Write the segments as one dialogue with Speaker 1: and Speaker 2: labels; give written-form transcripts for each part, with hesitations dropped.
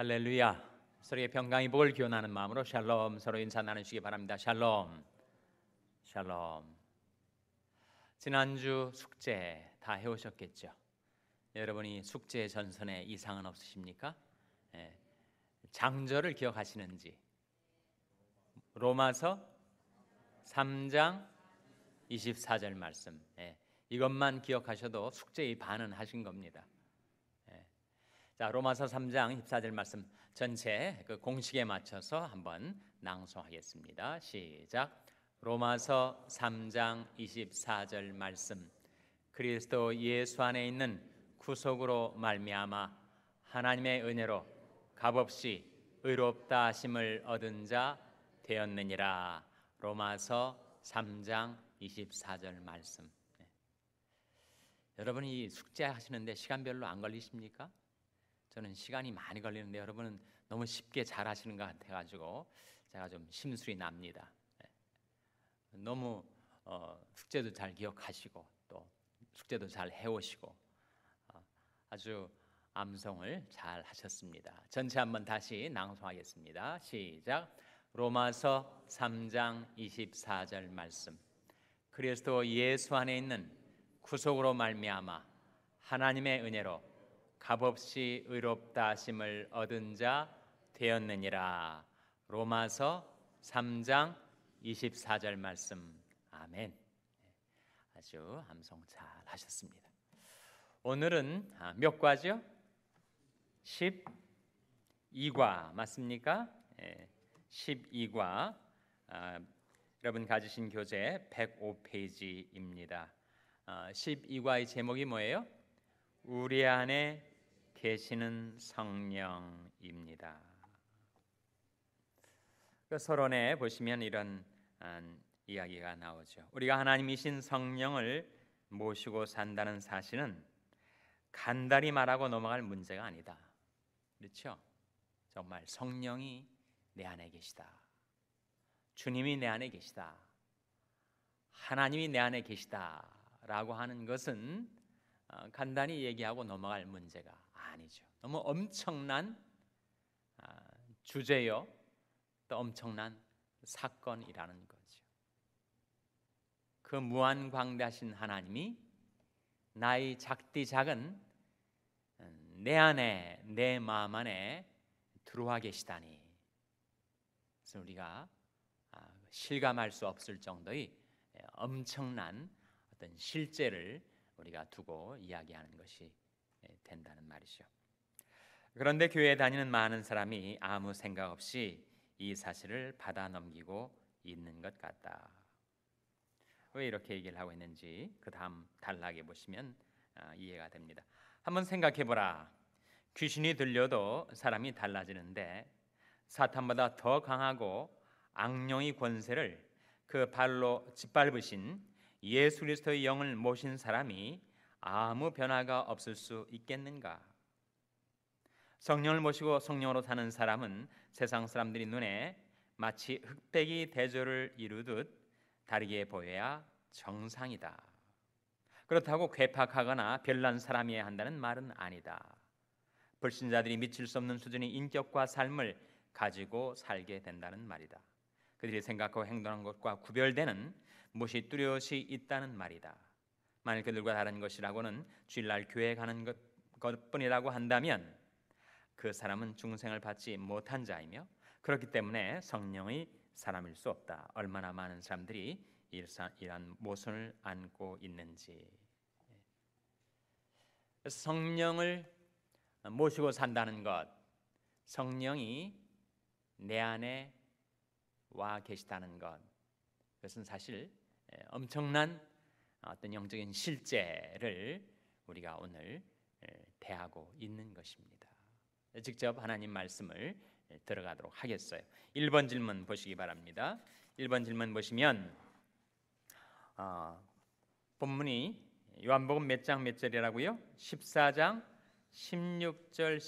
Speaker 1: 할렐루야. 서로의 평강의 복을 기원하는 마음으로 샬롬, 서로 인사 나누시기 바랍니다. 샬롬. 샬롬. 지난주 숙제 다 해오셨겠죠? 여러분이 숙제 전선에 이상은 없으십니까? 장절을 기억하시는지? 로마서 3장 24절 말씀, 이것만 기억하셔도 숙제의 반은 하신 겁니다. 자, 로마서 3장 24절 말씀 전체 그 공식에 맞춰서 한번 낭송하겠습니다. 시작. 로마서 3장 24절 말씀. 그리스도 예수 안에 있는 구속으로 말미암아 하나님의 은혜로 값없이 의롭다 하심을 얻은 자 되었느니라. 로마서 3장 24절 말씀. 여러분이 이 숙제 하시는데 시간 별로 안 걸리십니까? 저는 시간이 많이 걸리는데 여러분은 너무 쉽게 잘 하시는 것 같아가지고 제가 좀 심술이 납니다. 너무 숙제도 잘 기억하시고 또 숙제도 잘 해오시고 아주 암송을 잘 하셨습니다. 전체 한번 다시 낭송하겠습니다. 시작. 로마서 3장 24절 말씀. 그리스도 예수 안에 있는 구속으로 말미암아 하나님의 은혜로 값없이 의롭다 하심을 얻은 자 되었느니라. 로마서 3장 24절 말씀. 아멘. 아주 암송 잘 하셨습니다. 오늘은 몇 과죠? 12과 맞습니까? 12과. 여러분 가지신 교재 105페이지입니다. 12과의 제목이 뭐예요? 우리 안에 계시는 성령입니다. 그 서론에 보시면 이런 이야기가 나오죠. 우리가 하나님이신 성령을 모시고 산다는 사실은 간단히 말하고 넘어갈 문제가 아니다. 그렇죠? 정말 성령이 내 안에 계시다. 주님이 내 안에 계시다. 하나님이 내 안에 계시다라고 하는 것은 간단히 얘기하고 넘어갈 문제가 아니죠. 너무 엄청난 주제요, 또 엄청난 사건이라는 거죠. 그 무한광대하신 하나님이 나의 작디 작은 내 안에, 내 마음 안에 들어와 계시다니, 그래서 우리가 실감할 수 없을 정도의 엄청난 어떤 실제를 우리가 두고 이야기하는 것이 된다는 말이죠. 그런데 교회에 다니는 많은 사람이 아무 생각 없이 이 사실을 받아 넘기고 있는 것 같다. 왜 이렇게 얘기를 하고 있는지 그 다음 단락에 보시면 이해가 됩니다. 한번 생각해 보라. 귀신이 들려도 사람이 달라지는데 사탄보다 더 강하고 악령의 권세를 그 발로 짓밟으신 예수 그리스도의 영을 모신 사람이 아무 변화가 없을 수 있겠는가? 성령을 모시고 성령으로 사는 사람은 세상 사람들이 눈에 마치 흑백이 대조를 이루듯 다르게 보여야 정상이다. 그렇다고 괴팍하거나 별난 사람이어야 한다는 말은 아니다. 불신자들이 미칠 수 없는 수준의 인격과 삶을 가지고 살게 된다는 말이다. 그들이 생각하고 행동하는 것과 구별되는 무엇이 뚜렷이 있다는 말이다. 만일 그들과 다른 것이라고는 주일날 교회에 가는 것뿐이라고 한다면 그 사람은 중생을 받지 못한 자이며 그렇기 때문에 성령의 사람일 수 없다. 얼마나 많은 사람들이 이러한 모순을 안고 있는지. 성령을 모시고 산다는 것, 성령이 내 안에 와 계시다는 것, 그것은 사실 엄청난 어떤 영적인 실제를 우리가 오늘 대하고 있는 것입니다. 직접 하나님 말씀을 들어가도록 하겠어요. 1번 질문 보시기 바랍니다. 1번 질문 보시면 본문이 요한복음 몇 장 몇 절이라고요? 14장 16절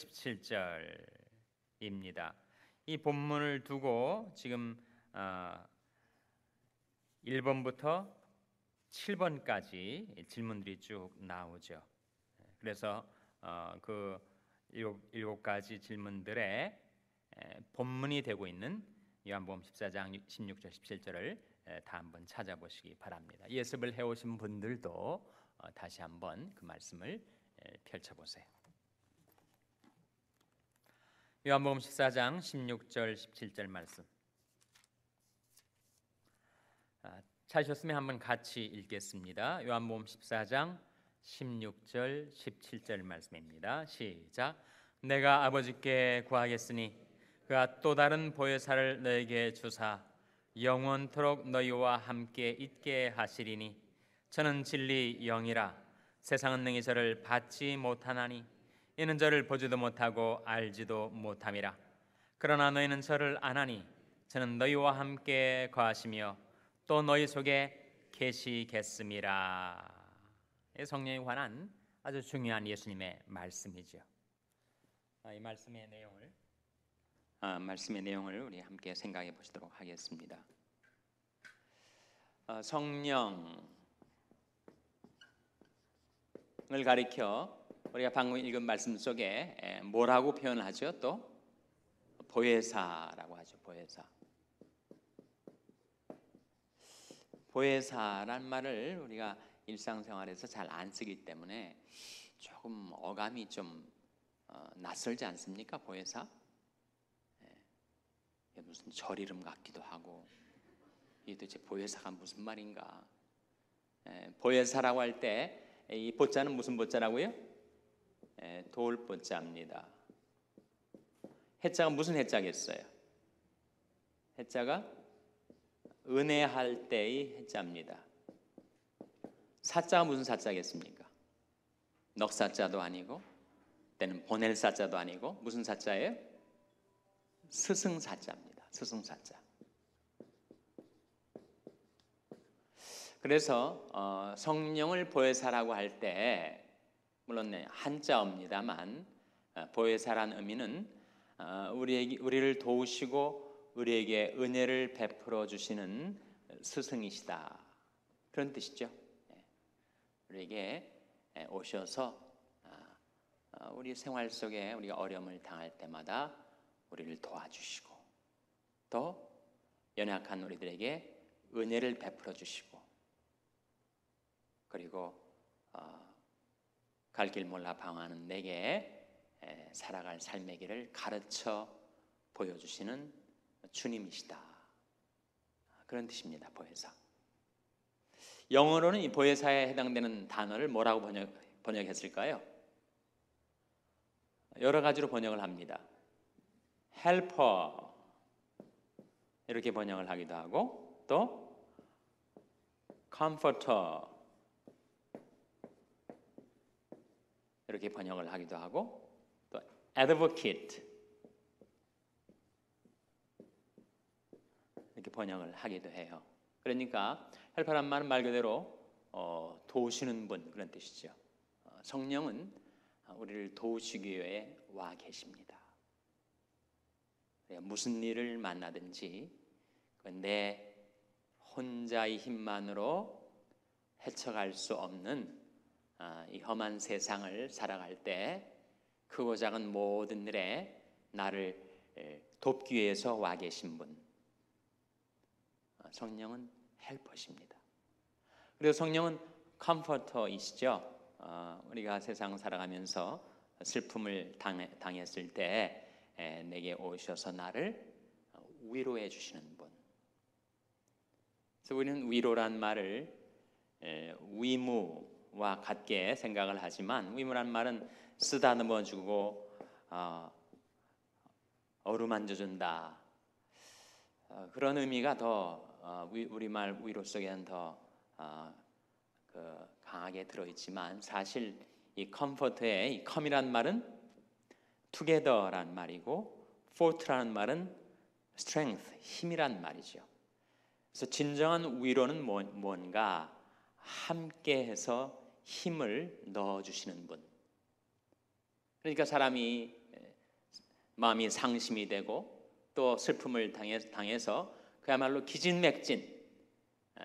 Speaker 1: 17절입니다. 이 본문을 두고 지금 1번부터 7번까지 질문들이 쭉 나오죠. 그래서 그 일곱 가지 질문들의 본문이 되고 있는 요한복음 14장 16절 17절을 다 한번 찾아보시기 바랍니다. 예습을 해오신 분들도 다시 한번 그 말씀을 펼쳐보세요. 요한복음 14장 16절 17절 말씀 찾으셨으면 한번 같이 읽겠습니다. 요한복음 14장 16절 17절 말씀입니다. 시작. 내가 아버지께 구하겠으니 그가 또 다른 보혜사를 너에게 주사 영원토록 너희와 함께 있게 하시리니 저는 진리 영이라. 세상은 능히 저를 받지 못하나니 이는 저를 보지도 못하고 알지도 못함이라. 그러나 너희는 저를 아나니 저는 너희와 함께 거하시며 또 너희 속에 계시겠음이라. 성령에 관한 아주 중요한 예수님의 말씀이죠. 이 말씀의 내용을 우리 함께 생각해 보시도록 하겠습니다. 성령을 가리켜 우리가 방금 읽은 말씀 속에 뭐라고 표현하죠? 또 보혜사라고 하죠. 보혜사란 말을 우리가 일상생활에서 잘 안 쓰기 때문에 조금 어감이 좀 낯설지 않습니까? 보혜사? 무슨 절 이름 같기도 하고 이게 도대체 보혜사가 무슨 말인가? 보혜사라고 할 때 이 보자는 무슨 보자라고요? 돌 보자입니다. 해자가 무슨 해자겠어요? 해자가 은혜할 때의 해자입니다. 사자가 무슨 사자겠습니까? 넉사자도 아니고 때는 보낼 사자도 아니고 무슨 사자예요? 스승사자입니다. 스승사자. 그래서 성령을 보혜사라고 할 때 물론 한자어입니다만 보혜사란 의미는 우리를 도우시고 우리에게 은혜를 베풀어 주시는 스승이시다 그런 뜻이죠. 우리에게 오셔서 우리 생활 속에 우리가 어려움을 당할 때마다 우리를 도와주시고 또 연약한 우리들에게 은혜를 베풀어 주시고 그리고 갈 길 몰라 방황하는 내게 살아갈 삶의 길을 가르쳐 보여주시는 주님이시다 그런 뜻입니다. 보혜사. 영어로는 이 보혜사에 해당되는 단어를 뭐라고 번역했을까요? 여러 가지로 번역을 합니다. helper 이렇게 번역을 하기도 하고 또 comforter 이렇게 번역을 하기도 하고 또 advocate 이렇게 번역을 하기도 해요. 그러니까 헬퍼란 말은 말 그대로 도우시는 분 그런 뜻이죠. 성령은 우리를 도우시기 위해 와 계십니다. 무슨 일을 만나든지 내 혼자의 힘만으로 헤쳐갈 수 없는 이 험한 세상을 살아갈 때 크고 작은 모든 일에 나를 돕기 위해서 와 계신 분 성령은 헬퍼십니다. 그리고 성령은 컴포터이시죠. 우리가 세상 살아가면서 슬픔을 당했을 때 내게 오셔서 나를 위로해 주시는 분. 그래서 우리는 위로란 말을 위무와 같게 생각을 하지만 위무란 말은 쓰다듬어 주고 어루만져 준다 그런 의미가 더 우리말 위로 속에는 더 강하게 들어있지만 사실 이 컴포트의 이 컴이란 말은 together란 말이고 fort라는 말은 strength, 힘이란 말이죠. 그래서 진정한 위로는 뭔가 함께해서 힘을 넣어주시는 분. 그러니까 사람이 마음이 상심이 되고 또 슬픔을 당해서 그야말로 기진맥진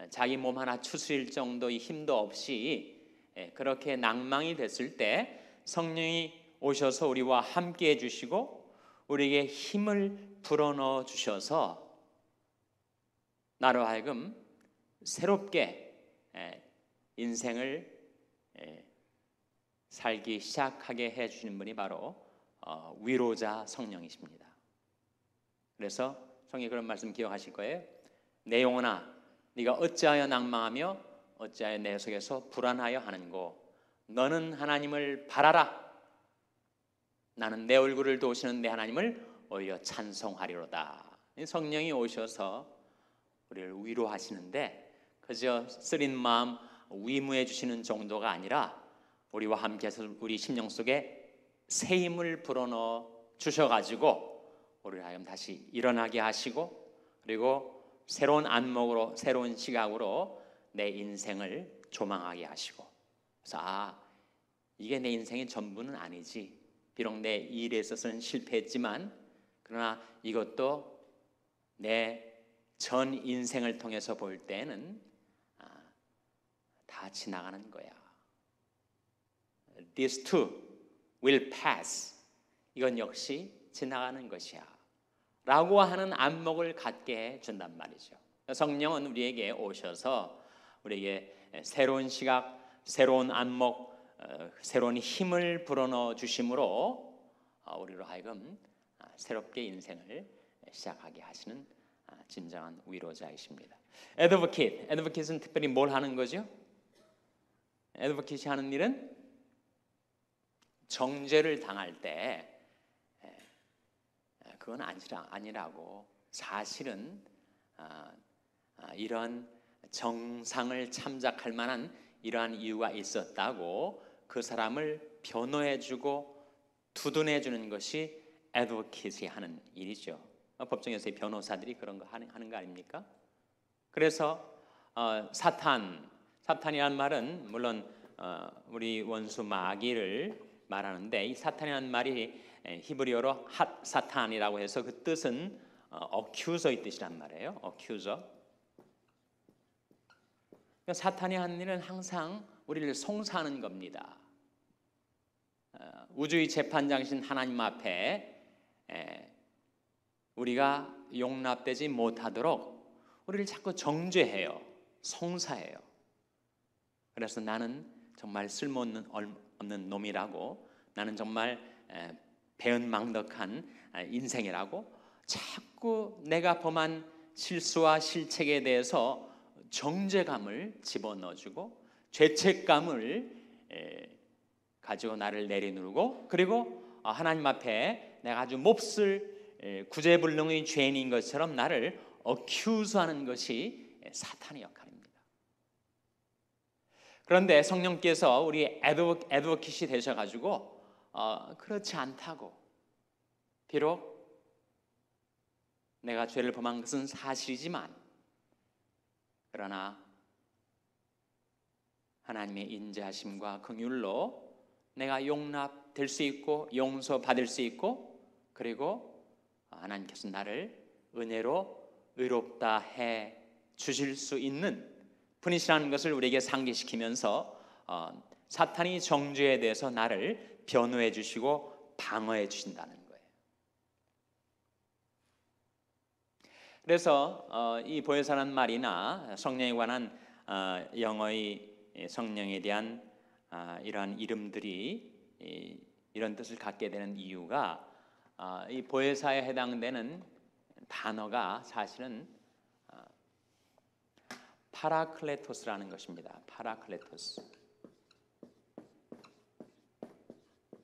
Speaker 1: 자기 몸 하나 추스릴 정도의 힘도 없이 그렇게 낭망이 됐을 때 성령이 오셔서 우리와 함께 해주시고 우리에게 힘을 불어넣어 주셔서 나로 하여금 새롭게 인생을 살기 시작하게 해주시는 분이 바로 위로자 성령이십니다. 그래서 성경에 그런 말씀 기억하실 거예요. 내 영혼아 네가 어찌하여 낭망하며 어찌하여 내 속에서 불안하여 하는고 너는 하나님을 바라라. 나는 내 얼굴을 도우시는 내 하나님을 오히려 찬송하리로다. 성령이 오셔서 우리를 위로하시는데 그저 쓰린 마음 위무해 주시는 정도가 아니라 우리와 함께해서 우리 심령 속에 새 힘을 불어넣어 주셔가지고 우리를 하여금 다시 일어나게 하시고 그리고 새로운 안목으로 새로운 시각으로 내 인생을 조망하게 하시고 그래서 이게 내 인생의 전부는 아니지. 비록 내 일에 있어서는 실패했지만 그러나 이것도 내 전 인생을 통해서 볼 때는 다 지나가는 거야. This too will pass. 이건 역시 지나가는 것이야 라고 하는 안목을 갖게 해준단 말이죠. 성령은 우리에게 오셔서 우리에게 새로운 시각, 새로운 안목, 새로운 힘을 불어넣어 주심으로 우리로 하여금 새롭게 인생을 시작하게 하시는 진정한 위로자이십니다. 애드보킷은 특별히 뭘 하는 거죠? 애드보킷이 하는 일은 정죄를 당할 때 그건 아니라고 사실은 이런 정상을 참작할 만한 이러한 이유가 있었다고 그 사람을 변호해주고 두둔해주는 것이 애드보킷이 하는 일이죠. 법정에서의 변호사들이 그런 거 하는 거 아닙니까? 그래서 사탄이란 말은 물론 우리 원수 마귀를 말하는데 이 사탄이라는 말이 히브리어로 핫사탄이라고 해서 그 뜻은 어큐저의 뜻이란 말이에요. 어큐저. 사탄이 하는 일은 항상 우리를 송사하는 겁니다. 우주의 재판장이신 하나님 앞에 우리가 용납되지 못하도록 우리를 자꾸 정죄해요. 송사해요. 그래서 나는 정말 쓸모없는 놈이라고 나는 정말 배은망덕한 인생이라고 자꾸 내가 범한 실수와 실책에 대해서 정죄감을 집어넣어주고 죄책감을 가지고 나를 내려누르고 그리고 하나님 앞에 내가 아주 몹쓸 구제불능의 죄인인 것처럼 나를 어큐즈하는 것이 사탄의 역할입니다. 그런데 성령께서 우리 애드보킷이 되셔가지고 그렇지 않다고 비록 내가 죄를 범한 것은 사실이지만 그러나 하나님의 인자하심과 긍휼로 내가 용납될 수 있고 용서받을 수 있고 그리고 하나님께서 나를 은혜로 의롭다 해 주실 수 있는 분이시라는 것을 우리에게 상기시키면서 사탄이 정죄에 대해서 나를 변호해 주시고 방어해 주신다는 거예요. 그래서 이 보혜사라는 말이나 성령에 관한 영어의 성령에 대한 이러한 이름들이 이런 뜻을 갖게 되는 이유가 이 보혜사에 해당되는 단어가 사실은 파라클레토스라는 것입니다. 파라클레토스.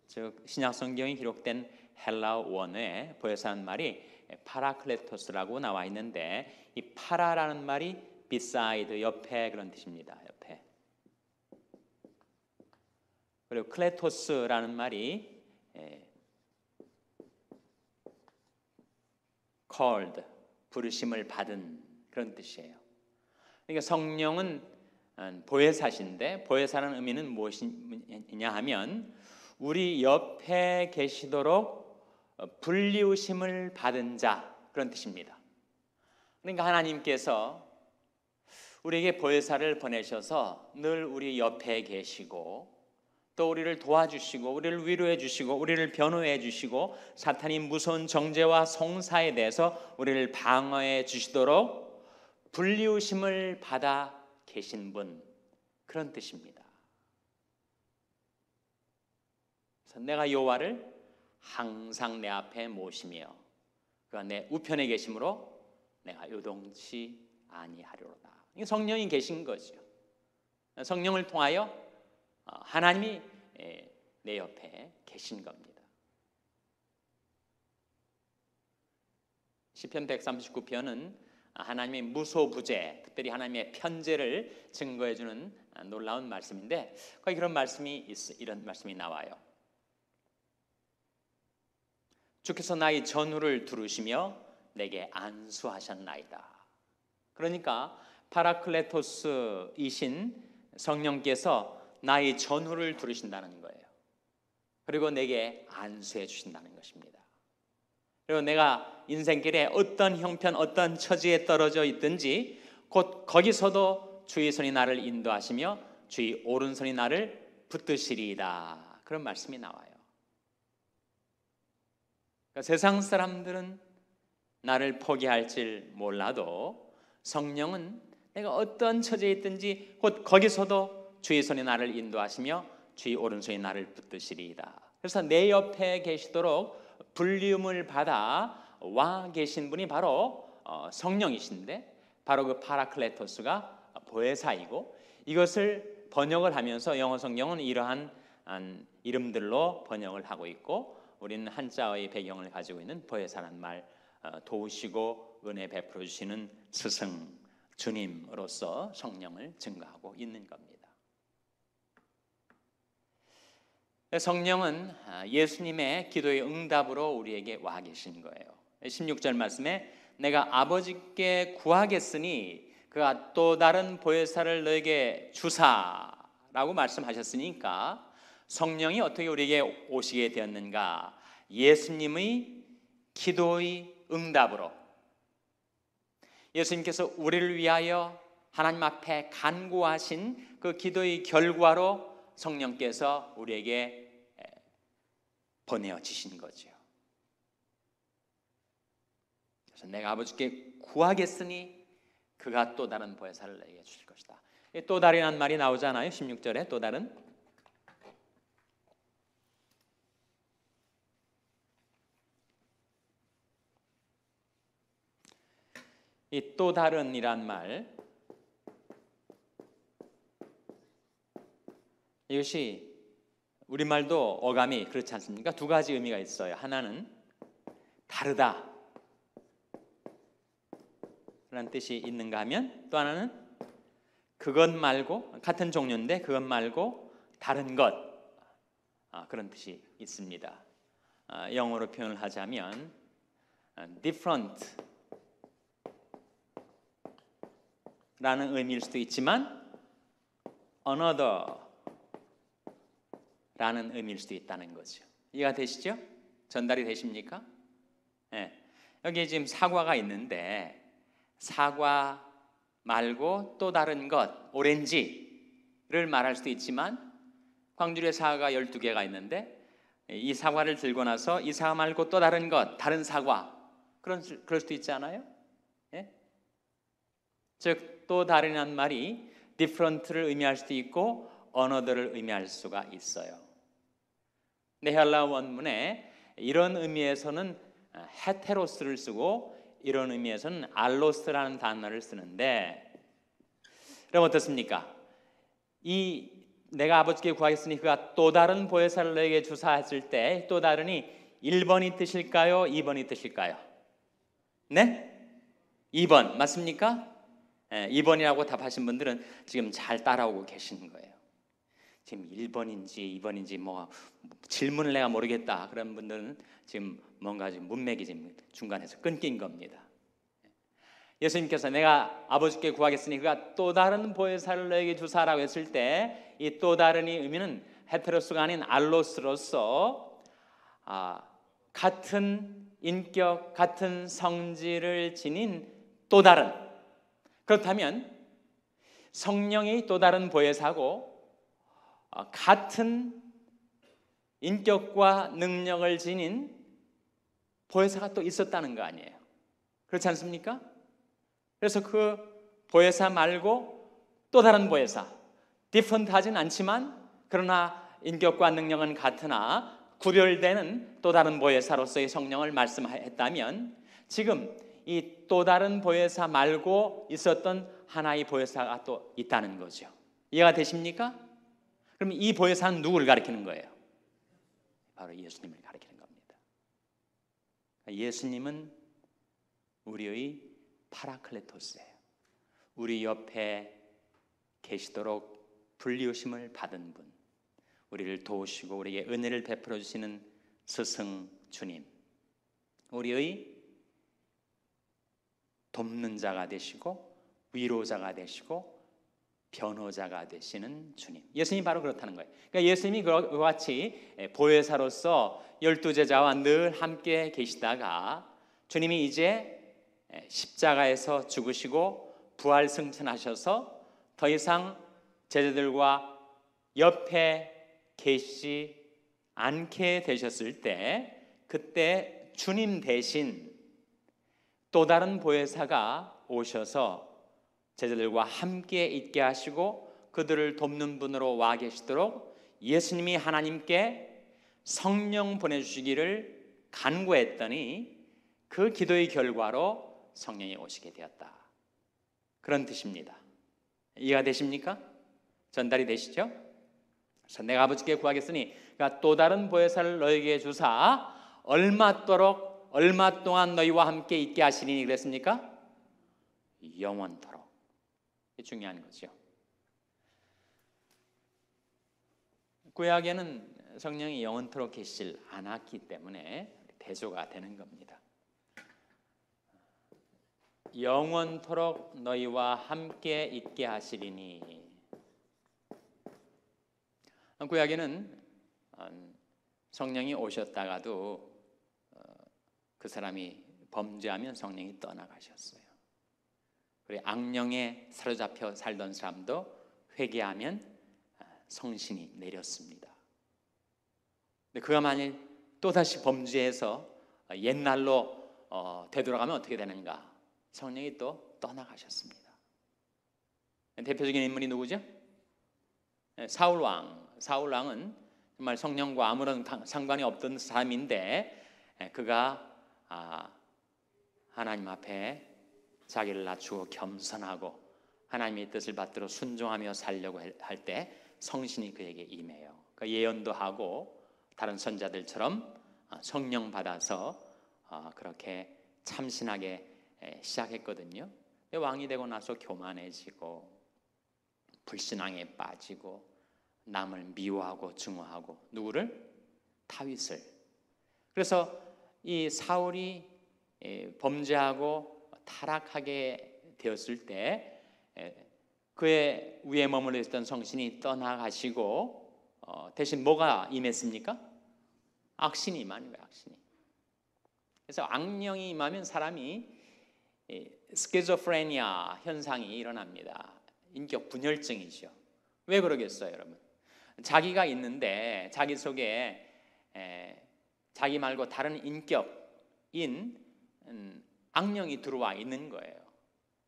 Speaker 1: 즉 신약 성경에 기록된 헬라어 원어에 보혜사라는 말이 파라클레토스라고 나와 있는데 이 파라라는 말이 beside 옆에 그런 뜻입니다. 옆에. 그리고 클레토스라는 말이 called 부르심을 받은 그런 뜻이에요. 그러니까 성령은 보혜사신데 보혜사라는 의미는 무엇이냐 하면 우리 옆에 계시도록 불리우심을 받은 자 그런 뜻입니다. 그러니까 하나님께서 우리에게 보혜사를 보내셔서 늘 우리 옆에 계시고 또 우리를 도와주시고 우리를 위로해 주시고 우리를 변호해 주시고 사탄이 무서운 정죄와 송사에 대해서 우리를 방어해 주시도록 불리우심을 받아 계신 분, 그런 뜻입니다. 그래서 내가 여호와를 항상 내 앞에 모시며 그가 내 우편에 계심으로 내가 요동치 아니하리로다. 이게 성령이 계신 거죠. 성령을 통하여 하나님이 내 옆에 계신 겁니다. 시편 139편은 하나님의 무소부재, 특별히 하나님의 편재를 증거해 주는 놀라운 말씀인데 거기 이런 말씀이 나와요. 주께서 나의 전후를 두루시며 내게 안수하셨나이다. 그러니까 파라클레토스이신 성령께서 나의 전후를 두르신다는 거예요. 그리고 내게 안수해 주신다는 것입니다. 그리고 내가 인생길에 어떤 형편, 어떤 처지에 떨어져 있든지 곧 거기서도 주의 손이 나를 인도하시며 주의 오른손이 나를 붙드시리이다. 그런 말씀이 나와요. 그러니까 세상 사람들은 나를 포기할지 몰라도 성령은 내가 어떤 처지에 있든지 곧 거기서도 주의 손이 나를 인도하시며 주의 오른손이 나를 붙드시리이다. 그래서 내 옆에 계시도록 불리움을 받아 와 계신 분이 바로 성령이신데 바로 그 파라클레토스가 보혜사이고 이것을 번역을 하면서 영어 성경은 이러한 이름들로 번역을 하고 있고 우리는 한자의 배경을 가지고 있는 보혜사란 말, 도우시고 은혜 베풀어 주시는 스승 주님으로서 성령을 증거하고 있는 겁니다. 성령은 예수님의 기도의 응답으로 우리에게 와 계신 거예요. 16절 말씀에 내가 아버지께 구하겠으니 그가 또 다른 보혜사를 너에게 주사라고 말씀하셨으니까 성령이 어떻게 우리에게 오시게 되었는가? 예수님의 기도의 응답으로 예수님께서 우리를 위하여 하나님 앞에 간구하신 그 기도의 결과로 성령께서 우리에게 보내어지신 거죠. 그래서 내가 아버지께 구하겠으니 그가 또 다른 보혜사를 내게 주실 것이다. 또 다르란 말이 나오잖아요. 16절에 또 다른. 이 또 다른이란 말, 이것이 우리말도 어감이 그렇지 않습니까? 두 가지 의미가 있어요. 하나는 다르다 라는 뜻이 있는가 하면 또 하나는 그것 말고 같은 종류인데 그것 말고 다른 것, 그런 뜻이 있습니다. 영어로 표현을 하자면 different 라는 의미일 수도 있지만 another 라는 의미일 수도 있다는 거죠. 이해가 되시죠? 전달이 되십니까? 네. 여기 지금 사과가 있는데 사과 말고 또 다른 것, 오렌지를 말할 수도 있지만 광주리에 사과가 12개가 있는데 이 사과를 들고 나서 이 사과 말고 또 다른 것, 다른 사과 그럴 수도 있지 않아요? 네? 즉 또 다르다는 말이 different를 의미할 수도 있고 another를 의미할 수가 있어요. 헬라 원문에 이런 의미에서는 헤테로스를 쓰고 이런 의미에서는 알로스라는 단어를 쓰는데 그럼 어떻습니까? 이 내가 아버지께 구하겠으니 그가 또 다른 보혜사를 너에게 주사 했을 때 또 다른이 1번이 뜻일까요? 2번이 뜻일까요? 네? 2번 맞습니까? 2번이라고 답하신 분들은 지금 잘 따라오고 계시는 거예요. 지금 1번인지 2번인지 뭐 질문을 내가 모르겠다 그런 분들은 지금 뭔가 지금 문맥이 지금 중간에서 끊긴 겁니다. 예수님께서 내가 아버지께 구하겠으니 그가 또 다른 보혜사를 너에게 주사라고 했을 때 이 또 다른이 의미는 헤테로스가 아닌 알로스로서 같은 인격, 같은 성질을 지닌 또 다른, 그렇다면 성령이 또 다른 보혜사고 같은 인격과 능력을 지닌 보혜사가 또 있었다는 거 아니에요. 그렇지 않습니까? 그래서 그 보혜사 말고 또 다른 보혜사, 디퍼런트하진 않지만 그러나 인격과 능력은 같으나 구별되는 또 다른 보혜사로서의 성령을 말씀했다면, 지금 이 또 다른 보혜사 말고 있었던 하나의 보혜사가 또 있다는 거죠. 이해가 되십니까? 그럼 이 보혜사는 누구를 가리키는 거예요? 바로 예수님을 가리키는 겁니다. 예수님은 우리의 파라클레토스예요. 우리 옆에 계시도록 불리우심을 받은 분, 우리를 도우시고 우리에게 은혜를 베풀어 주시는 스승 주님, 우리의 돕는 자가 되시고 위로자가 되시고 변호자가 되시는 주님, 예수님이 바로 그렇다는 거예요. 그러니까 예수님이 그와 같이 보혜사로서 12제자와 늘 함께 계시다가 주님이 이제 십자가에서 죽으시고 부활 승천하셔서 더 이상 제자들과 옆에 계시지 않게 되셨을 때, 그때 주님 대신 또 다른 보혜사가 오셔서 제자들과 함께 있게 하시고 그들을 돕는 분으로 와 계시도록 예수님이 하나님께 성령 보내주시기를 간구했더니 그 기도의 결과로 성령이 오시게 되었다, 그런 뜻입니다. 이해가 되십니까? 전달이 되시죠? 그래서 내가 아버지께 구하겠으니, 그러니까 또 다른 보혜사를 너에게 주사 얼마 동안 너희와 함께 있게 하시리니 그랬습니까? 영원토록. 이게 중요한 거죠. 구약에는 성령이 영원토록 계시질 않았기 때문에 대조가 되는 겁니다. 영원토록 너희와 함께 있게 하시리니. 구약에는 성령이 오셨다가도 그 사람이 범죄하면 성령이 떠나가셨어요. 그리고 악령에 사로잡혀 살던 사람도 회개하면 성신이 내렸습니다. 근데 그가 만일 또다시 범죄해서 옛날로 되돌아가면 어떻게 되는가? 성령이 또 떠나가셨습니다. 대표적인 인물이 누구죠? 사울왕. 사울왕은 정말 성령과 아무런 상관이 없던 사람인데, 그가 하나님 앞에 자기를 낮추고 겸손하고 하나님의 뜻을 받들어 순종하며 살려고 할 때 성신이 그에게 임해요. 그러니까 예언도 하고 다른 선자들처럼 성령 받아서 그렇게 참신하게 시작했거든요. 왕이 되고 나서 교만해지고 불신앙에 빠지고 남을 미워하고 증오하고, 누구를? 다윗을. 그래서 이 사울이 범죄하고 타락하게 되었을 때 그의 위에 머물러 있던 성신이 떠나가시고 대신 뭐가 임했습니까? 악신이 임하는 거예요. 악신이. 그래서 악령이 임하면 사람이 스키조프레니아 현상이 일어납니다. 인격 분열증이죠. 왜 그러겠어요, 여러분? 자기가 있는데 자기 속에 자기 말고 다른 인격인 악령이 들어와 있는 거예요.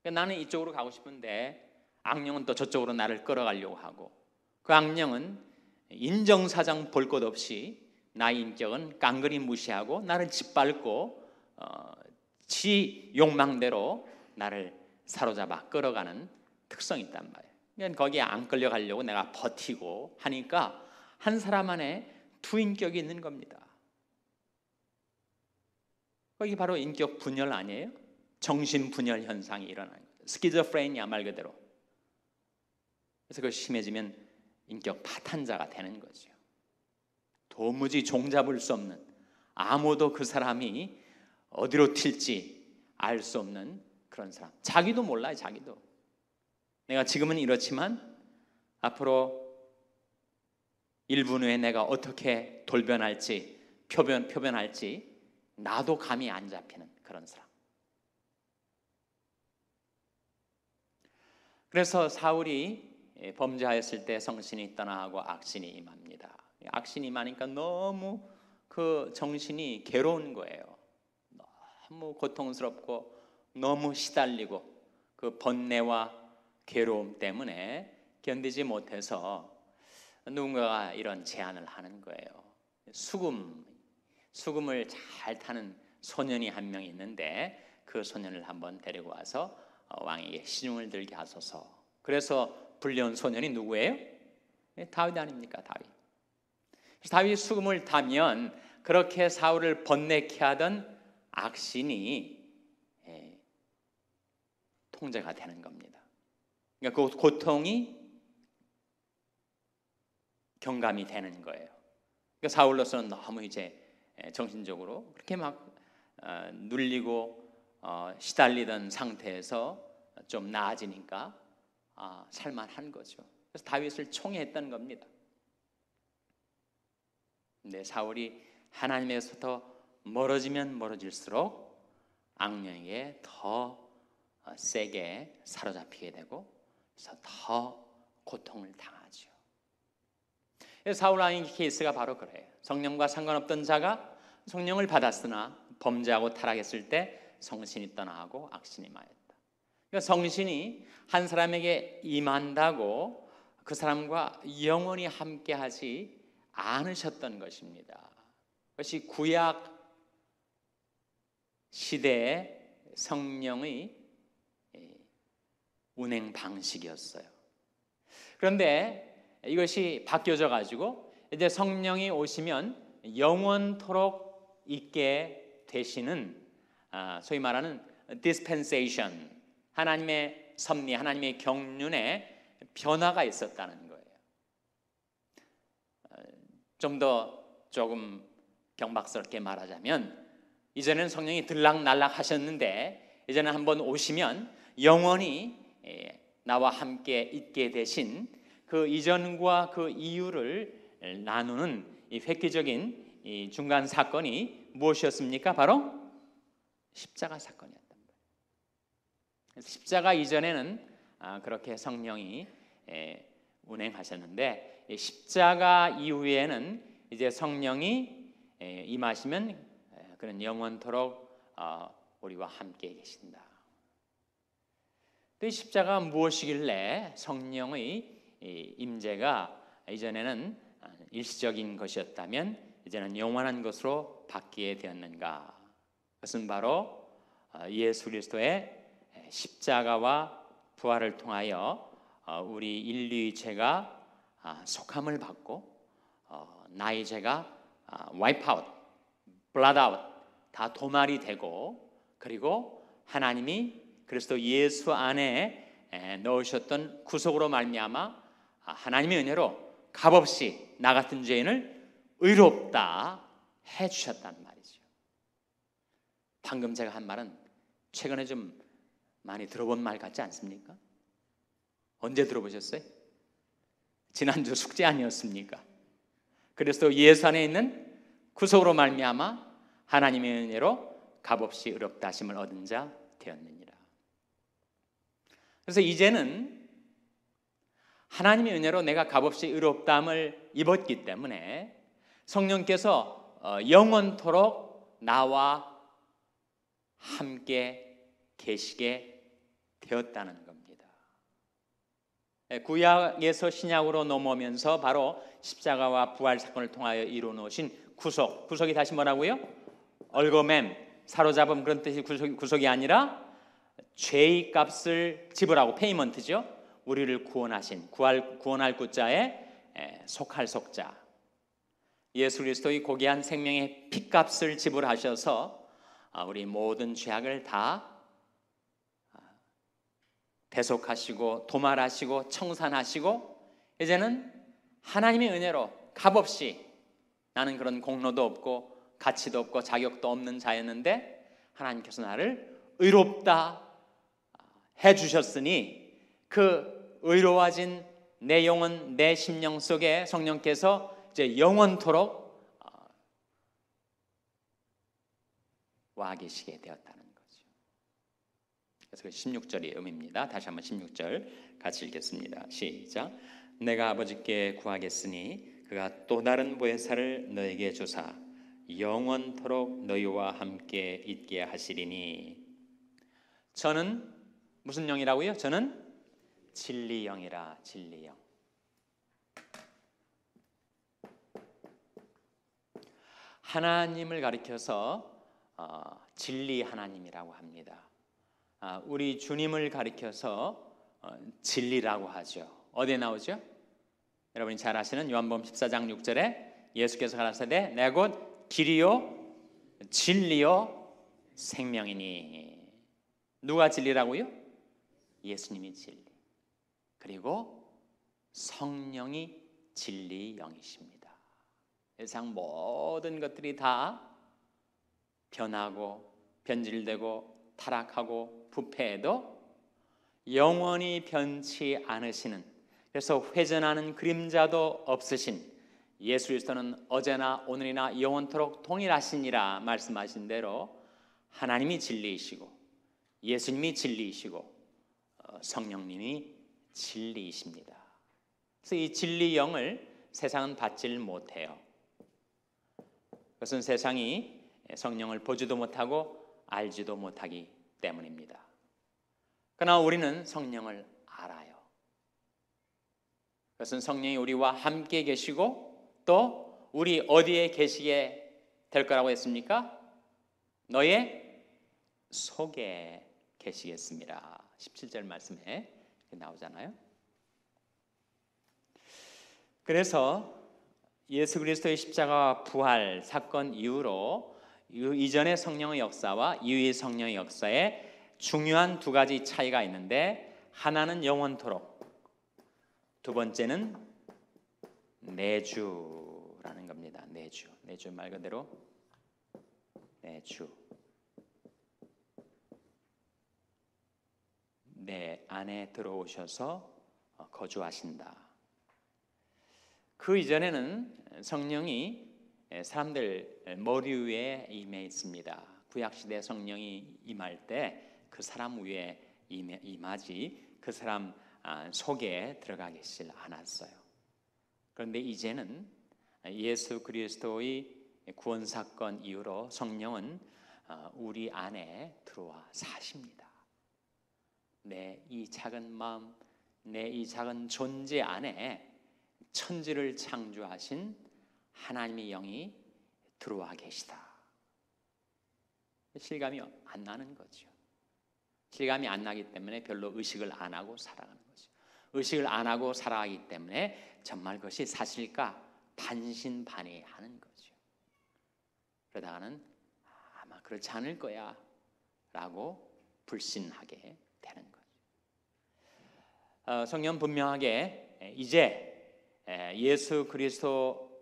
Speaker 1: 그러니까 나는 이쪽으로 가고 싶은데 악령은 또 저쪽으로 나를 끌어가려고 하고, 그 악령은 인정사정 볼 것 없이 나의 인격은 깡그리 무시하고 나를 짓밟고 지 욕망대로 나를 사로잡아 끌어가는 특성이 있단 말이에요. 그러니까 거기에 안 끌려가려고 내가 버티고 하니까 한 사람 안에 두 인격이 있는 겁니다. 이게 바로 인격 분열 아니에요? 정신 분열 현상이 일어나는 거죠. 스키조프레니아 말 그대로. 그래서 그것이 심해지면 인격 파탄자가 되는 거죠. 도무지 종잡을 수 없는, 아무도 그 사람이 어디로 튈지 알 수 없는 그런 사람. 자기도 몰라요. 자기도. 내가 지금은 이렇지만 앞으로 1분 후에 내가 어떻게 돌변할지 표변할지 나도 감이 안 잡히는 그런 사람. 그래서 사울이 범죄하였을 때 성신이 떠나고 악신이 임합니다. 악신이 많으니까 너무 그 정신이 괴로운 거예요. 너무 고통스럽고 너무 시달리고 그 번뇌와 괴로움 때문에 견디지 못해서 누군가가 이런 제안을 하는 거예요. 수금을 잘 타는 소년이 한 명 있는데 그 소년을 한번 데리고 와서 왕에게 시중을 들게 하소서. 그래서 불려온 소년이 누구예요? 다윗 아닙니까? 다윗 수금을 타면 그렇게 사울을 번뇌케 하던 악신이 통제가 되는 겁니다. 그러니까 그 고통이 경감이 되는 거예요. 그러니까 사울로서는 너무 이제 정신적으로 그렇게 막 눌리고 시달리던 상태에서 좀 나아지니까 살만한 거죠. 그래서 다윗을 총애했던 겁니다. 근데 사울이 하나님에서부터 멀어지면 멀어질수록 악령에게 더 세게 사로잡히게 되고 그래서 더 고통을 당하죠. 사울 왕의 케이스가 바로 그래요. 성령과 상관없던 자가 성령을 받았으나 범죄하고 타락했을 때 성신이 떠나고 악신이 임하였다. 그러니까 성신이 한 사람에게 임한다고 그 사람과 영원히 함께하지 않으셨던 것입니다. 그것이 구약 시대의 성령의 운행 방식이었어요. 그런데 이것이 바뀌어져 가지고 이제 성령이 오시면 영원토록 있게 되시는 소위 말하는 dispensation, 하나님의 섭리, 하나님의 경륜에 변화가 있었다는 거예요. 좀 더 조금 경박스럽게 말하자면 이전에는 성령이 들락날락 하셨는데 이제는 한번 오시면 영원히 나와 함께 있게 되신 그 이전과 그 이유를 나누는 이 획기적인 이 중간 사건이 무엇이었습니까? 바로 십자가 사건이었단 말이에요. 십자가 이전에는 그렇게 성령이 운행하셨는데 십자가 이후에는 이제 성령이 임하시면 그는 영원토록 우리와 함께 계신다. 또 이 십자가 무엇이길래 성령의 임재가 이전에는 일시적인 것이었다면 이제는 영원한 것으로 바뀌게 되었는가? 그것은 바로 예수 그리스도의 십자가와 부활을 통하여 우리 인류의 죄가 속함을 받고 나의 죄가 wipe out, blood out, 다 도말이 되고 그리고 하나님이 그리스도 예수 안에 넣으셨던 구속으로 말미암아 하나님의 은혜로 값없이 나 같은 죄인을 의롭다 해주셨단 말이죠. 방금 제가 한 말은 최근에 좀 많이 들어본 말 같지 않습니까? 언제 들어보셨어요? 지난주 숙제 아니었습니까? 그리스도 예수 안에 있는 구속으로 말미암아 하나님의 은혜로 값없이 의롭다 하심을 얻은 자 되었느니라. 그래서 이제는 하나님의 은혜로 내가 값없이 의롭다함을 입었기 때문에 성령께서 영원토록 나와 함께 계시게 되었다는 겁니다. 구약에서 신약으로 넘어오면서 바로 십자가와 부활 사건을 통하여 이루어 놓으신 구속이 다시 뭐라고요? 얼거맴, 사로잡음 그런 뜻이 구속이 아니라 죄의 값을 지불하고 페이먼트죠. 우리를 구원하신 구원할 구자에 속할 속자 예수 그리스도의 고귀한 생명의 피값을 지불하셔서 우리 모든 죄악을 다 대속하시고 도말하시고 청산하시고 이제는 하나님의 은혜로 값없이 나는 그런 공로도 없고 가치도 없고 자격도 없는 자였는데 하나님께서 나를 의롭다 해주셨으니 그 의로워진 내 영혼 내 심령 속에 성령께서 이제 영원토록 와 계시게 되었다는 거죠. 그래서 그 16절이 의미입니다. 다시 한번 16절 같이 읽겠습니다. 시작. 내가 아버지께 구하겠으니 그가 또 다른 보혜사를 너에게 주사 영원토록 너희와 함께 있게 하시리니. 저는 무슨 영이라고요? 저는 진리영이라. 진리영. 하나님을 가리켜서 진리 하나님이라고 합니다. 우리 주님을 가리켜서 진리라고 하죠. 어디에 나오죠? 여러분이 잘 아시는 요한복음 14장 6절에 예수께서 가라사대 내 곧 길이요 진리요 생명이니. 누가 진리라고요? 예수님이 진리. 그리고 성령이 진리 영이십니다. 세상 모든 것들이 다 변하고 변질되고 타락하고 부패해도 영원히 변치 않으시는, 그래서 회전하는 그림자도 없으신 예수 그리스도는 어제나 오늘이나 영원토록 동일하시니라 말씀하신 대로 하나님이 진리이시고 예수님이 진리이시고 성령님이 진리이십니다. 그래서 이 진리 영을 세상은 받질 못해요. 그것은 세상이 성령을 보지도 못하고 알지도 못하기 때문입니다. 그러나 우리는 성령을 알아요. 그것은 성령이 우리와 함께 계시고 또 우리 어디에 계시게 될 거라고 했습니까? 너의 속에 계시겠습니다. 17절 말씀에 나오잖아요. 그래서 예수 그리스도의 십자가와 부활 사건 이후로 이전의 성령의 역사와 이후의 성령의 역사에 중요한 두 가지 차이가 있는데, 하나는 영원토록, 두 번째는 내주라는 겁니다. 내주. 내주 말 그대로 내주. 내 안에 들어오셔서 거주하신다. 그 이전에는 성령이 사람들 머리 위에 임해 있습니다. 구약시대 성령이 임할 때 그 사람 위에 임하지 그 사람 속에 들어가 계시질 않았어요. 그런데 이제는 예수 그리스도의 구원 사건 이후로 성령은 우리 안에 들어와 사십니다. 내 이 작은 마음, 내 이 작은 존재 안에 천지를 창조하신 하나님의 영이 들어와 계시다. 실감이 안 나는 거죠. 실감이 안 나기 때문에 별로 의식을 안 하고 살아가는 거죠. 의식을 안 하고 살아가기 때문에 정말 그것이 사실까 반신반의하는 거죠. 그러다가는 아마 그렇지 않을 거야 라고 불신하게 되는 거죠. 성경 분명하게 이제 예수 그리스도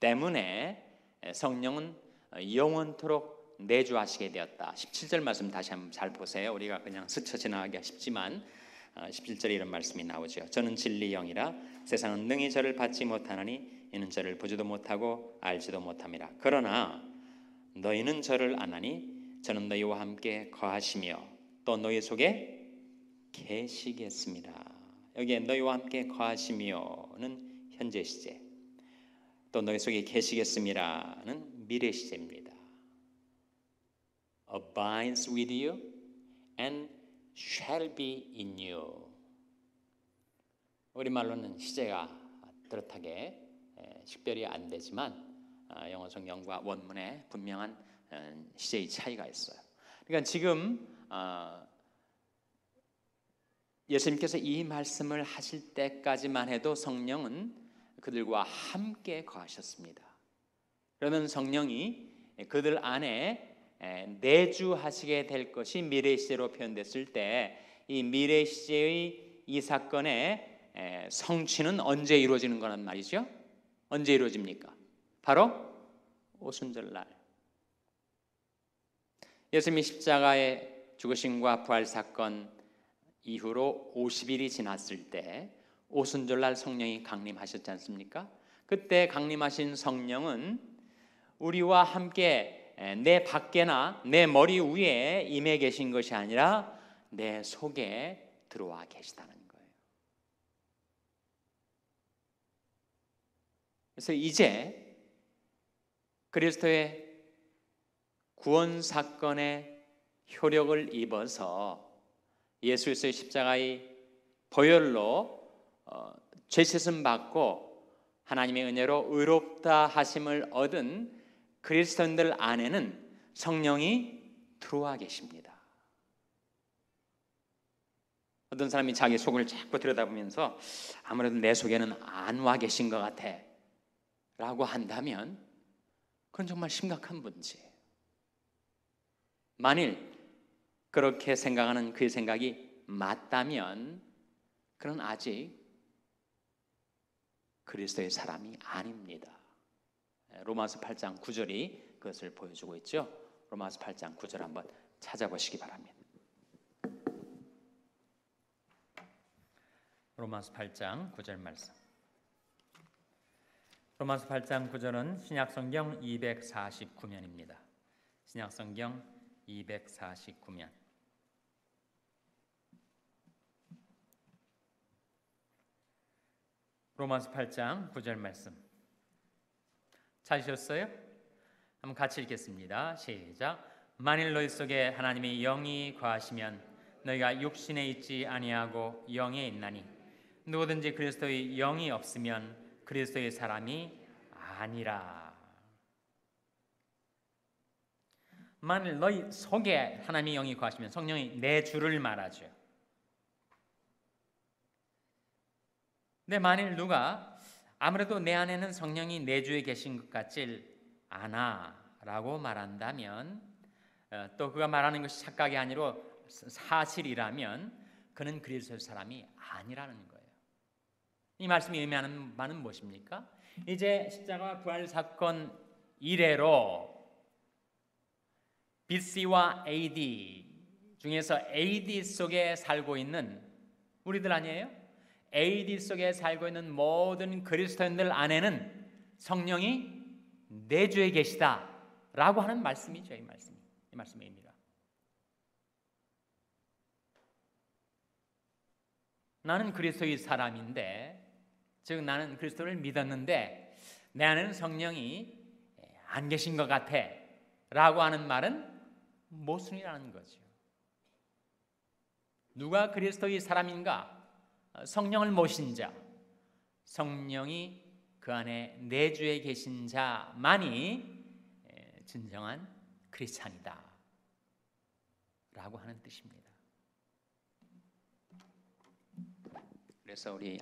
Speaker 1: 때문에 성령은 영원토록 내주하시게 되었다. 17절 말씀 다시 한번 잘 보세요. 우리가 그냥 스쳐 지나가기가 쉽지만 17절에 이런 말씀이 나오죠. 저는 진리 영이라 세상은 능히 저를 받지 못하나니 이는 저를 보지도 못하고 알지도 못함이라. 그러나 너희는 저를 아나니 저는 너희와 함께 거하시며 또 너희 속에 계시겠습니다. 여기에 너희와 함께 거하시며는 현재 시제, 또 너희 속에 계시겠습니다는 미래 시제입니다. Abides with you and shall be in you. 우리말로는 시제가 뚜렷하게 식별이 안 되지만 영어 성경과 원문에 분명한 시제의 차이가 있어요. 그러니까 지금 예수님께서 이 말씀을 하실 때까지만 해도 성령은 그들과 함께 거하셨습니다. 그러면 성령이 그들 안에 내주하시게 될 것이 미래 시제로 표현됐을 때 이 미래 시제의 이 사건의 성취는 언제 이루어지는 거란 말이죠? 언제 이루어집니까? 바로 오순절날. 예수님이 십자가의 죽으심과 부활 사건 이후로 50일이 지났을 때 오순절날 성령이 강림하셨지 않습니까? 그때 강림하신 성령은 우리와 함께 내 밖에나 내 머리 위에 임해 계신 것이 아니라 내 속에 들어와 계시다는 거예요. 그래서 이제 그리스도의 구원 사건의 효력을 입어서 예수 그리스도의 십자가의 보혈로 죄 씻음 받고 하나님의 은혜로 의롭다 하심을 얻은 그리스도인들 안에는 성령이 들어와 계십니다. 어떤 사람이 자기 속을 자꾸 들여다보면서 아무래도 내 속에는 안 와 계신 것 같아 라고 한다면 그건 정말 심각한 문제예요. 만일 그렇게 생각하는 그의 생각이 맞다면 그는 아직 그리스도의 사람이 아닙니다. 로마서 8장 9절이 그것을 보여주고 있죠. 로마서 8장 9절 한번 찾아보시기 바랍니다. 로마서 8장 9절 말씀. 로마서 8장 9절은 신약성경 249면입니다. 신약성경 249면. 로마서 8장 9절 말씀. 찾으셨어요? 한번 같이 읽겠습니다. 시작. 만일 너희 속에 하나님의 영이 거하시면 너희가 육신에 있지 아니하고 영에 있나니 누구든지 그리스도의 영이 없으면 그리스도의 사람이 아니라. 만일 너희 속에 하나님의 영이 거하시면 성령이 내 주를 말하죠. 근데 만일 누가 아무래도 내 안에는 성령이 내 주에 계신 것 같질 않아 라고 말한다면, 또 그가 말하는 것이 착각이 아니라 사실이라면 그는 그리스도의 사람이 아니라는 거예요. 이 말씀이 의미하는 바는 무엇입니까? 이제 십자가 부활 사건 이래로 BC와 AD 중에서 AD 속에 살고 있는 우리들 아니에요? AD 속에 살고 있는 모든 그리스도인들 안에는 성령이 내 주에 계시다라고 하는 말씀이죠. 이 말씀의 의미가. 나는 그리스도의 사람인데, 즉 나는 그리스도를 믿었는데 내 안에는 성령이 안 계신 것 같아 라고 하는 말은 모순이라는 거죠. 누가 그리스도의 사람인가? 성령을 모신 자, 성령이 그 안에 내 주에 계신 자만이 진정한 크리스찬이다 라고 하는 뜻입니다. 그래서 우리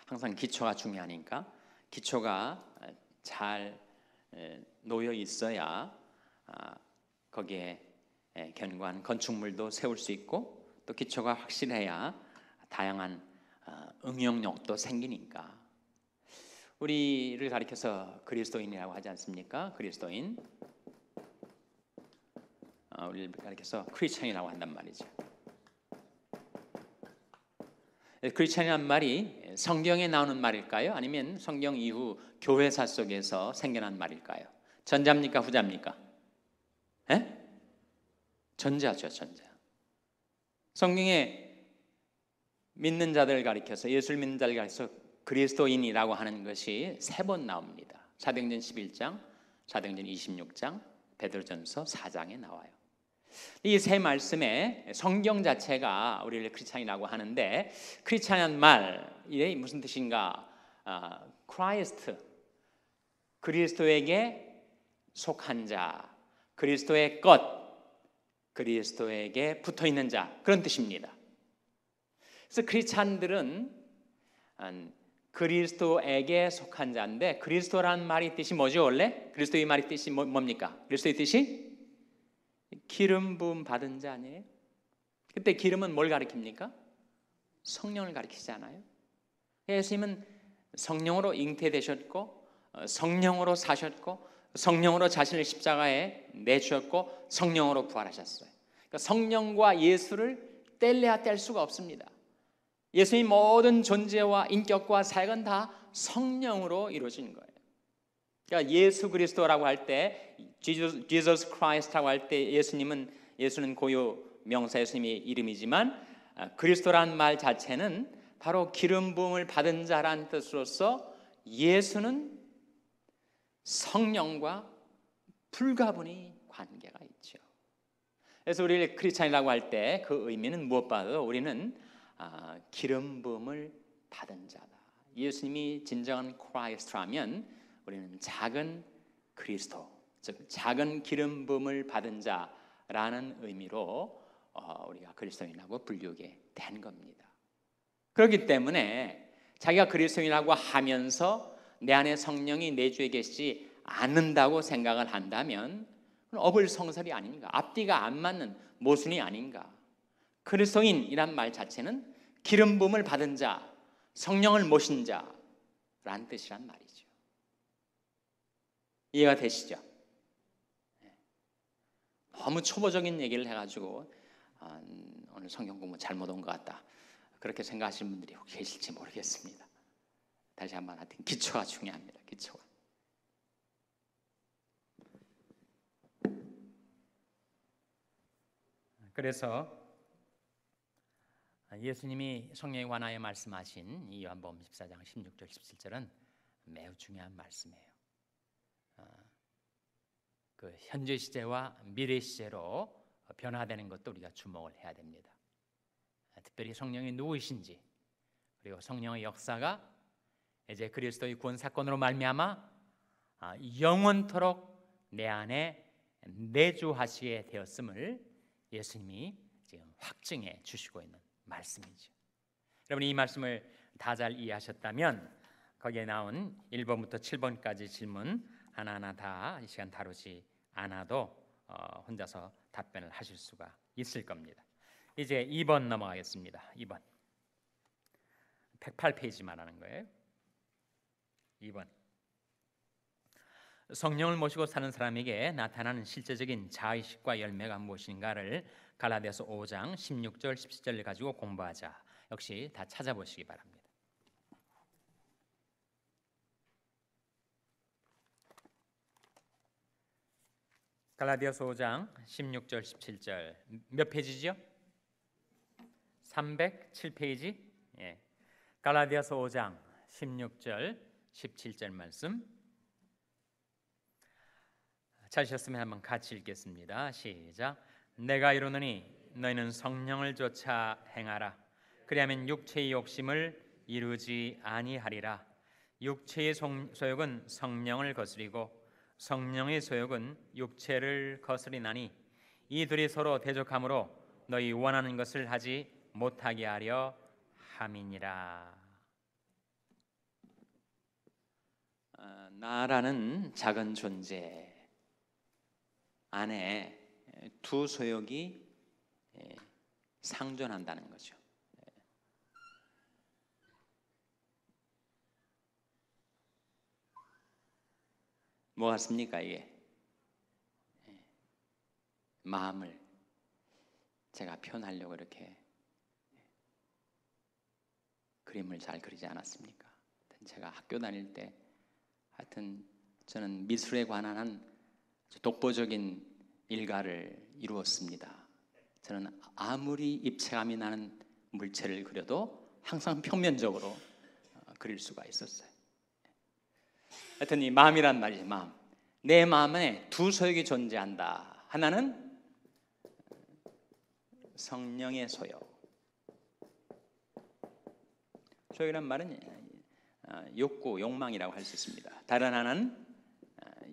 Speaker 1: 항상 기초가 중요하니까 기초가 잘 놓여 있어야 거기에 견고한 건축물도 세울 수 있고, 또 기초가 확실해야 다양한 응용력도 생기니까. 우리를 가리켜서 그리스도인이라고 하지 않습니까? 그리스도인. 우리를 가리켜서 크리스천이라고 한단 말이죠. 크리스천이란 말이 성경에 나오는 말일까요? 아니면 성경 이후 교회사 속에서 생겨난 말일까요? 전자입니까? 후자입니까? 에? 전자죠, 전자. 성경에 믿는 자들을 가리켜서, 예수를 믿는 자를 가리켜서 그리스도인이라고 하는 것이 3번 나옵니다. 사도행전 11장, 사도행전 26장, 베드로전서 4장에 나와요. 이 세 말씀에 성경 자체가 우리를 크리스찬이라고 하는데, 크리스찬이라는 말이 무슨 뜻인가? 크라이스트, 그리스도에게 속한 자, 그리스도의 것, 그리스도에게 붙어있는 자, 그런 뜻입니다. 그래서 크리스찬들은 그리스도에게 속한 자인데, 그리스도라는 말이 뜻이 뭐죠? 원래 그리스도의 말이 뜻이 뭡니까? 그리스도의 뜻이 기름 부음 받은 자 아니에요? 그때 기름은 뭘 가리킵니까? 성령을 가리키잖아요. 예수님은 성령으로 잉태되셨고, 성령으로 사셨고, 성령으로 자신을 십자가에 내주셨고, 성령으로 부활하셨어요. 그러니까 성령과 예수를 뗄래야 뗄 수가 없습니다. 예수의 모든 존재와 인격과 사역은 다 성령으로 이루어진 거예요. 그러니까 예수 그리스도라고 할 때, Jesus Christ라고 할 때 예수는 고유 명사 예수님의 이름이지만, 그리스도라는 말 자체는 바로 기름 부음을 받은 자라는 뜻으로서 예수는 성령과 불가분히 관계가 있죠. 그래서 우리 크리스찬이라고 할 때 그 의미는 무엇보다도 우리는 기름 부음을 받은 자다. 예수님이 진정한 크라이스트라면 우리는 작은 그리스도, 즉 작은 기름 부음을 받은 자라는 의미로 우리가 그리스도인이라고 불리게 된 겁니다. 그렇기 때문에 자기가 그리스도인이라고 하면서 내 안에 성령이 내주에 계시지 않는다고 생각을 한다면 어불성설이 아닌가, 앞뒤가 안 맞는 모순이 아닌가. 그리스도인이란 말 자체는 기름 부음을 받은 자, 성령을 모신 자라는 뜻이란 말이죠. 이해가 되시죠? 너무 초보적인 얘기를 해가지고 오늘 성경 공부 잘못 온 것 같다, 그렇게 생각하시는 분들이 혹시 계실지 모르겠습니다. 다시 한번 하여튼 기초가 중요합니다. 기초가. 그래서 예수님이 성령에 관하여 말씀하신 이 요한복음 14장 16절 17절은 매우 중요한 말씀이에요. 그 현재 시제와 미래 시제로 변화되는 것도 우리가 주목을 해야 됩니다. 특별히 성령이 누구이신지, 그리고 성령의 역사가 이제 그리스도의 구원 사건으로 말미암아 영원토록 내 안에 내주하시게 되었음을 예수님이 지금 확증해 주시고 있는 말씀이죠. 여러분이 이 말씀을 다 잘 이해하셨다면 거기에 나온 1번부터 7번까지 질문 하나하나 다 이 시간 다루지 않아도 혼자서 답변을 하실 수가 있을 겁니다. 이제 2번 넘어가겠습니다. 2번 108페이지 말하는 거예요. 2번 성령을 모시고 사는 사람에게 나타나는 실제적인 자의식과 열매가 무엇인가를 갈라디아서 5장 16절 17절을 가지고 공부하자. 역시 다 찾아보시기 바랍니다. 갈라디아서 5장 16절 17절 몇 페이지죠? 307페이지. 예. 갈라디아서 5장 16절 17절 말씀 찾으셨으면 한번 같이 읽겠습니다. 시작. 내가 이르노니 너희는 성령을 쫓아 행하라. 그리하면 육체의 욕심을 이루지 아니하리라. 육체의 소욕은 성령을 거스리고 성령의 소욕은 육체를 거스리나니 이 둘이 서로 대적하므로 너희 원하는 것을 하지 못하게 하려 함이니라. 나라는 작은 존재 안에 두 소욕이 상존한다는 거죠. 뭐 같습니까 이게? 마음을 제가 표현하려고 이렇게 그림을 잘 그리지 않았습니까? 제가 학교 다닐 때 하여튼 저는 미술에 관한 독보적인 일가를 이루었습니다. 저는 아무리 입체감이 나는 물체를 그려도 항상 평면적으로 그릴 수가 있었어요. 하여튼 이 마음이란 말이죠. 마음. 내 마음에 두 소욕이 존재한다. 하나는 성령의 소욕. 소욕이란 말은 욕구, 욕망이라고 할 수 있습니다. 다른 하나는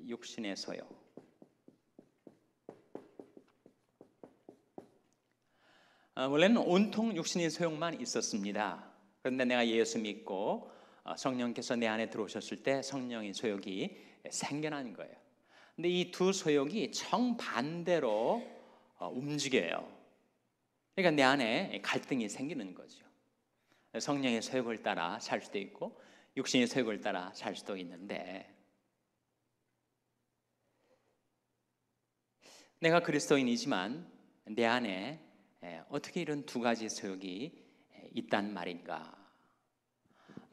Speaker 1: 육신의 소욕. 원래는 온통 육신의 소욕만 있었습니다. 그런데 내가 예수 믿고 성령께서 내 안에 들어오셨을 때 성령의 소욕이 생겨난 거예요. 근데 이 두 소욕이 정반대로 움직여요. 그러니까 내 안에 갈등이 생기는 거죠. 성령의 소욕을 따라 살 수도 있고 육신의 소욕을 따라 살 수도 있는데, 내가 그리스도인이지만 내 안에 어떻게 이런 두 가지 소욕이 있단 말인가?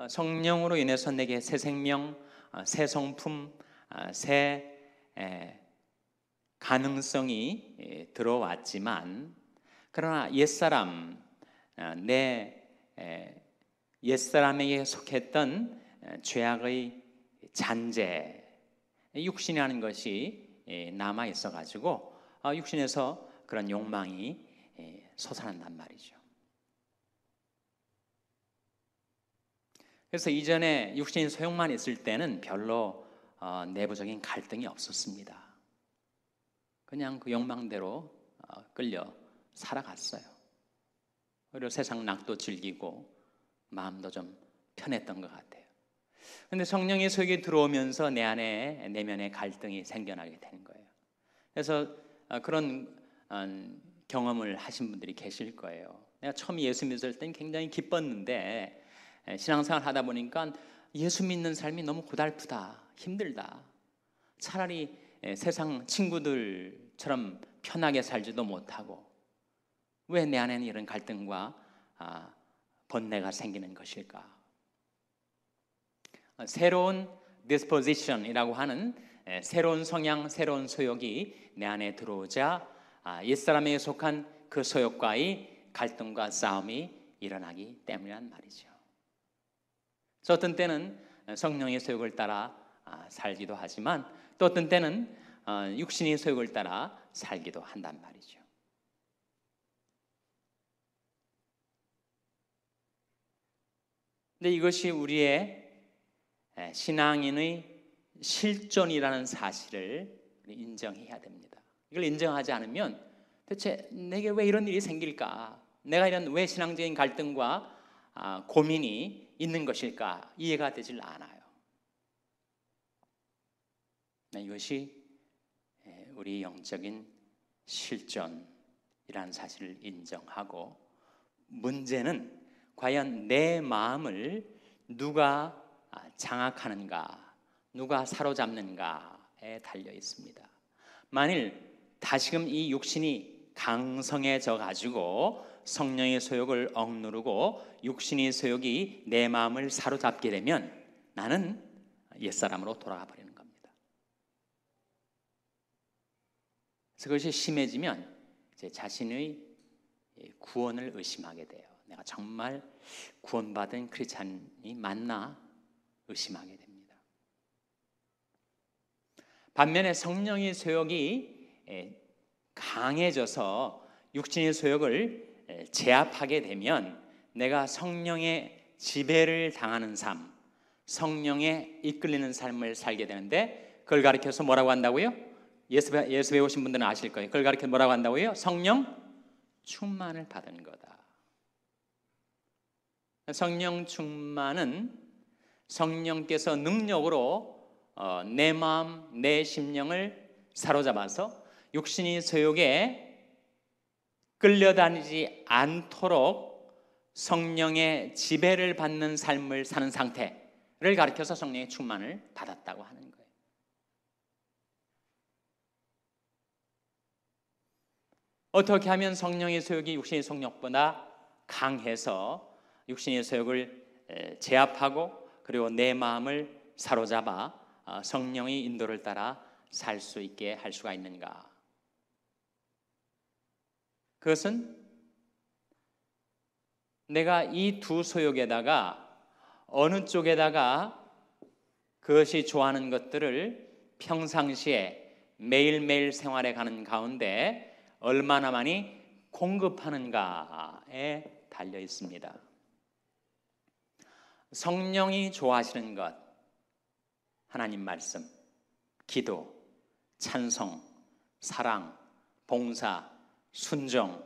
Speaker 1: 성령으로 인해서 내게 새 생명, 새 성품, 새 가능성이 들어왔지만, 그러나 옛사람, 내 옛사람에게 속했던 죄악의 잔재, 육신이라는 것이 남아 있어 가지고 육신에서 그런 욕망이 솟아난단 말이죠. 그래서 이전에 육신 소욕만 있을 때는 별로 내부적인 갈등이 없었습니다. 그냥 그 욕망대로 끌려 살아갔어요. 그리고 세상 낙도 즐기고 마음도 좀 편했던 것 같아요. 그런데 성령의 소욕이 들어오면서 내 안에 내면의 갈등이 생겨나게 되는 거예요. 그래서 그런 경험을 하신 분들이 계실 거예요. 내가 처음 예수 믿을 때는 굉장히 기뻤는데 신앙생활 하다 보니까 예수 믿는 삶이 너무 고달프다, 힘들다. 차라리 세상 친구들처럼 편하게 살지도 못하고 왜 내 안에는 이런 갈등과 번뇌가 생기는 것일까? 새로운 disposition이라고 하는 새로운 성향, 새로운 소욕이 내 안에 들어오자 옛사람에 속한 그 소욕과의 갈등과 싸움이 일어나기 때문이란 말이죠. 그래서 어떤 때는 성령의 소욕을 따라 살기도 하지만 또 어떤 때는 육신의 소욕을 따라 살기도 한단 말이죠. 근데 이것이 우리의 신앙인의 실존이라는 사실을 인정해야 됩니다. 이걸 인정하지 않으면 대체 내게 왜 이런 일이 생길까? 내가 이런 왜 신앙적인 갈등과 고민이 있는 것일까? 이해가 되질 않아요. 이것이 우리 영적인 실존이라는 사실을 인정하고 문제는 과연 내 마음을 누가 장악하는가, 누가 사로잡는가에 달려 있습니다. 만일 다시금 이 육신이 강성해져 가지고 성령의 소욕을 억누르고 육신의 소욕이 내 마음을 사로잡게 되면 나는 옛사람으로 돌아가 버리는 겁니다. 그래서 그것이 심해지면 제 자신의 구원을 의심하게 돼요. 내가 정말 구원받은 크리스찬이 맞나 의심하게 됩니다. 반면에 성령의 소욕이 강해져서 육신의 소욕을 제압하게 되면 내가 성령의 지배를 당하는 삶, 성령에 이끌리는 삶을 살게 되는데 그걸 가리켜서 뭐라고 한다고요? 예수 배우신 분들은 아실 거예요. 그걸 가리켜 뭐라고 한다고요? 성령 충만을 받은 거다. 성령 충만은 성령께서 능력으로 내 마음, 내 심령을 사로잡아서 육신의 소욕에 끌려다니지 않도록 성령의 지배를 받는 삶을 사는 상태를 가리켜서 성령의 충만을 받았다고 하는 거예요. 어떻게 하면 성령의 소욕이 육신의 속력보다 강해서 육신의 소욕을 제압하고 그리고 내 마음을 사로잡아 성령의 인도를 따라 살 수 있게 할 수가 있는가? 그것은 내가 이 두 소욕에다가 어느 쪽에다가 그것이 좋아하는 것들을 평상시에 매일매일 생활에 가는 가운데 얼마나 많이 공급하는가에 달려 있습니다. 성령이 좋아하시는 것, 하나님 말씀, 기도, 찬송, 사랑, 봉사, 순종,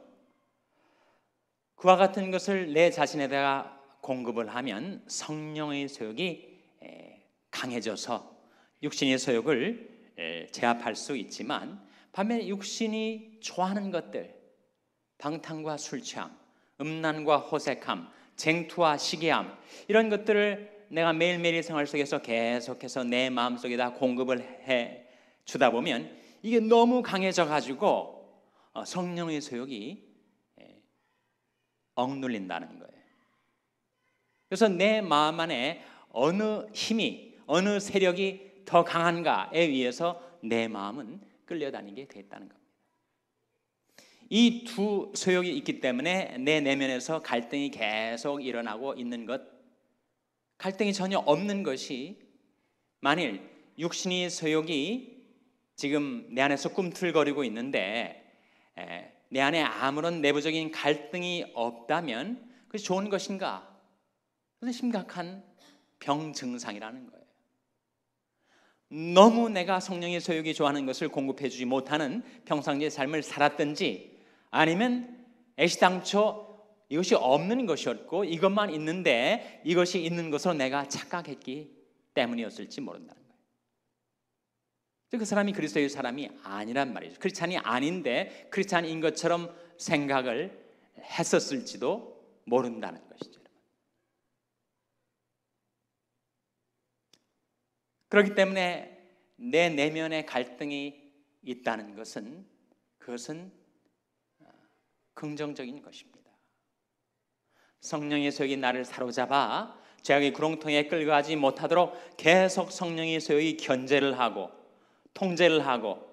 Speaker 1: 그와 같은 것을 내 자신에다가 공급을 하면 성령의 소욕이 강해져서 육신의 소욕을 제압할 수 있지만 반면에 육신이 좋아하는 것들, 방탕과 술 취함, 음란과 호색함, 쟁투와 시기함, 이런 것들을 내가 매일매일 생활 속에서 계속해서 내 마음속에다 공급을 해 주다 보면 이게 너무 강해져 가지고 성령의 소욕이 억눌린다는 거예요. 그래서 내 마음 안에 어느 힘이, 어느 세력이 더 강한가에 의해서 내 마음은 끌려다니게 됐다는 겁니다. 이 두 소욕이 있기 때문에 내 내면에서 갈등이 계속 일어나고 있는 것, 갈등이 전혀 없는 것이 만일 육신의 소욕이 지금 내 안에서 꿈틀거리고 있는데 내 안에 아무런 내부적인 갈등이 없다면 그것이 좋은 것인가? 그것은 심각한 병 증상이라는 거예요. 너무 내가 성령의 소욕이 좋아하는 것을 공급해 주지 못하는 평상시의 삶을 살았든지, 아니면 애시당초 이것이 없는 것이었고 이것만 있는데 이것이 있는 것으로 내가 착각했기 때문이었을지 모른다는 거예요. 그 사람이 그리스도의 사람이 아니란 말이죠. 크리스찬이 아닌데 크리스찬인 것처럼 생각을 했었을지도 모른다는 것이죠. 그렇기 때문에 내 내면에 갈등이 있다는 것은 그것은 긍정적인 것입니다. 성령의 소욕이 나를 사로잡아 죄악의 구렁텅이에 끌고 가지 못하도록 계속 성령의 소욕이 견제를 하고 통제를 하고,